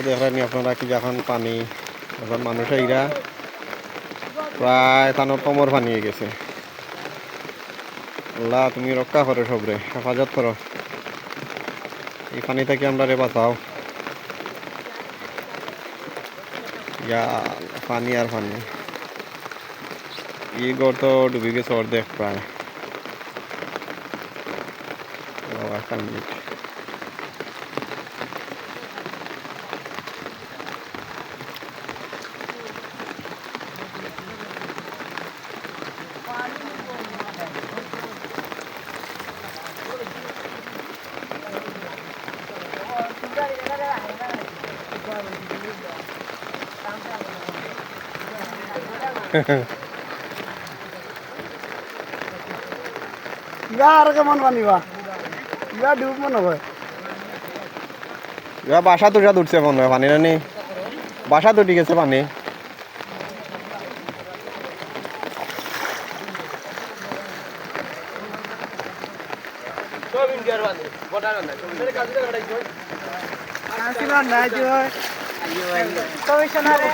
দেখেন আপনারা কি যখন পানি এখন মানুষ এইরা প্রায় তানো কোমর পানি হয়ে গেছে। আল্লাহ তুমি রক্ষা করো, সবরে হেফাজত করো, এই পানি থেকে আমরা রে বাঁচাও। ইয়া পানি আর পানি, ই ঘর তো ডুবে গেছে অর্ধেক প্রায়। একটা মিনিট, ইবা আর কেমন বানিবা ইবা ডুব মনে হয়। এবার বাসা দুটা উঠছে মনে হয় পানি, নানি বাসা দুটি গেছে পানি। কমিশনারে